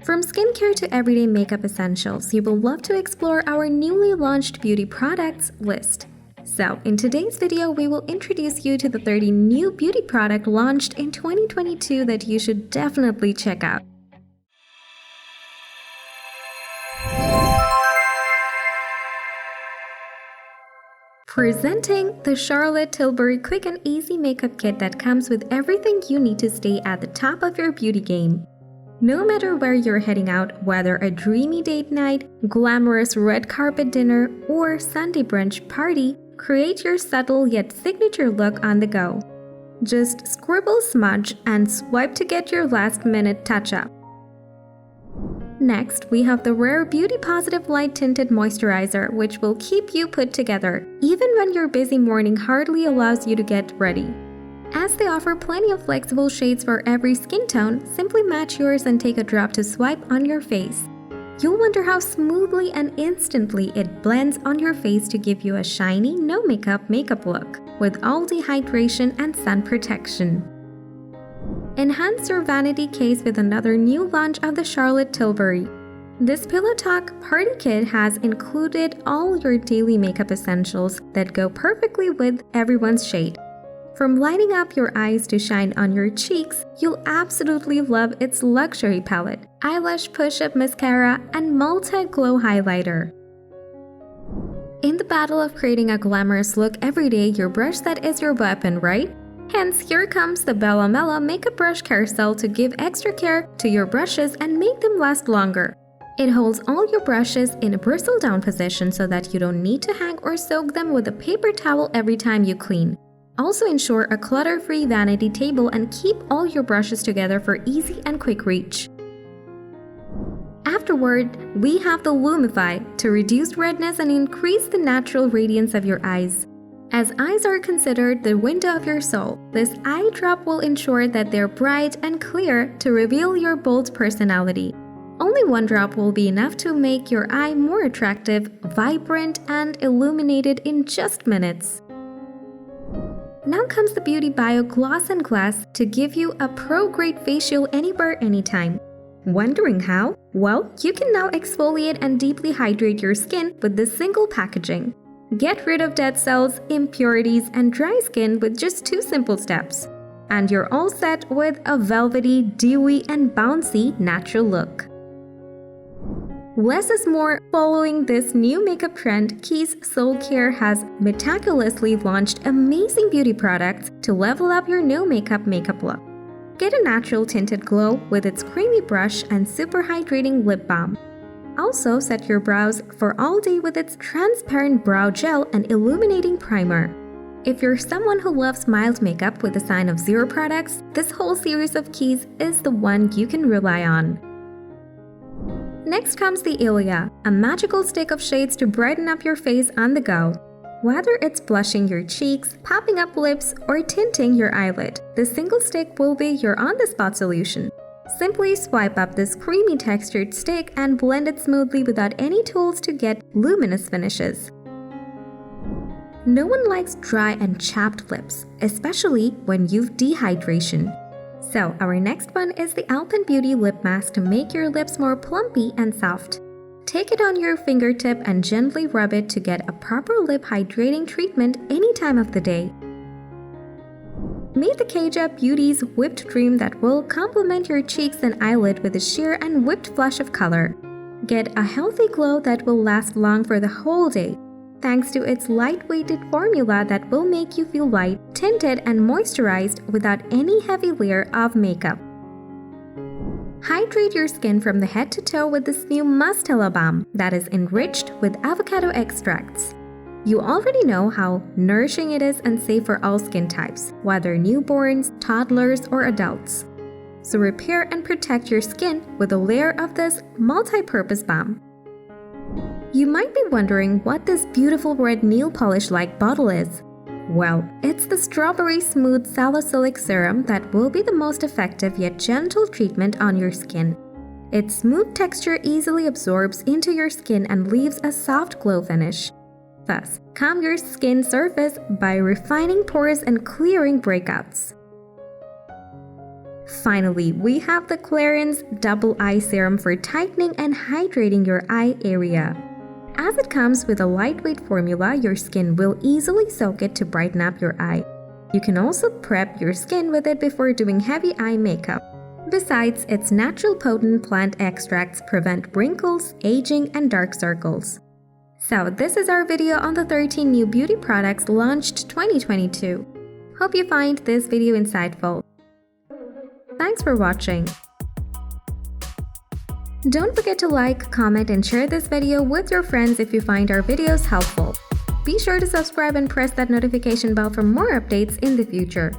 From skincare to everyday makeup essentials, you will love to explore our newly launched beauty products list. So, in today's video, we will introduce you to the 30 new beauty products launched in 2022 that you should definitely check out. Presenting the Charlotte Tilbury Quick and Easy Makeup Kit that comes with everything you need to stay at the top of your beauty game. No matter where you're heading out, whether a dreamy date night, glamorous red carpet dinner, or Sunday brunch party, create your subtle yet signature look on the go. Just scribble, smudge, and swipe to get your last-minute touch-up. Next, we have the Rare Beauty Positive Light Tinted Moisturizer, which will keep you put together, even when your busy morning hardly allows you to get ready. As they offer plenty of flexible shades for every skin tone, simply match yours and take a drop to swipe on your face. You'll wonder how smoothly and instantly it blends on your face to give you a shiny, no makeup look, with all dehydration and sun protection. Enhance your vanity case with another new launch of the Charlotte Tilbury. This Pillow Talk Party Kit has included all your daily makeup essentials that go perfectly with everyone's shade. From lighting up your eyes to shine on your cheeks, you'll absolutely love its luxury palette, eyelash push-up mascara, and multi-glow highlighter. In the battle of creating a glamorous look every day, your brush set is your weapon, right? Hence, here comes the Mela Makeup Brush Carousel to give extra care to your brushes and make them last longer. It holds all your brushes in a bristle-down position so that you don't need to hang or soak them with a paper towel every time you clean. Also ensure a clutter-free vanity table and keep all your brushes together for easy and quick reach. Afterward, we have the LUMIFY to reduce redness and increase the natural radiance of your eyes. As eyes are considered the window of your soul, this eye drop will ensure that they're bright and clear to reveal your bold personality. Only one drop will be enough to make your eye more attractive, vibrant, and illuminated in just minutes. Now comes the BEAUTYBIO Gloss and Glass to give you a pro-grade facial anywhere, anytime. Wondering how? Well, you can now exfoliate and deeply hydrate your skin with this single packaging. Get rid of dead cells, impurities, and dry skin with just 2 simple steps. And you're all set with a velvety, dewy, and bouncy natural look. Less is more. Following this new makeup trend, Key's Soulcare has meticulously launched amazing beauty products to level up your no makeup look. Get a natural tinted glow with its creamy brush and super hydrating lip balm. Also, set your brows for all day with its transparent brow gel and illuminating primer. If you're someone who loves mild makeup with a sign of 0 products, this whole series of Keys is the one you can rely on. Next comes the ILIA, a magical stick of shades to brighten up your face on the go. Whether it's blushing your cheeks, popping up lips, or tinting your eyelid, this single stick will be your on-the-spot solution. Simply swipe up this creamy textured stick and blend it smoothly without any tools to get luminous finishes. No one likes dry and chapped lips, especially when you've dehydration. So, our next one is the Alpyn Beauty Lip Mask to make your lips more plumpy and soft. Take it on your fingertip and gently rub it to get a proper lip hydrating treatment any time of the day. Meet the Kaja Beauty's Whipped Cream that will complement your cheeks and eyelid with a sheer and whipped flush of color. Get a healthy glow that will last long for the whole day, thanks to its light-weighted formula that will make you feel light, tinted, and moisturized without any heavy layer of makeup. Hydrate your skin from the head to toe with this new Mustela balm that is enriched with avocado extracts. You already know how nourishing it is and safe for all skin types, whether newborns, toddlers, or adults. So repair and protect your skin with a layer of this multi-purpose balm. You might be wondering what this beautiful red nail polish-like bottle is. Well, it's the Strawberry Smooth Salicylic Serum that will be the most effective yet gentle treatment on your skin. Its smooth texture easily absorbs into your skin and leaves a soft glow finish. Thus, calm your skin surface by refining pores and clearing breakouts. Finally, we have the Clarins Double Eye Serum for tightening and hydrating your eye area. As it comes with a lightweight formula, your skin will easily soak it to brighten up your eye. You can also prep your skin with it before doing heavy eye makeup. Besides, its natural potent plant extracts prevent wrinkles, aging, and dark circles. So this is our video on the 13 new beauty products launched 2022. Hope you find this video insightful. Thanks for watching. Don't forget to like, comment, and share this video with your friends if you find our videos helpful. Be sure to subscribe and press that notification bell for more updates in the future.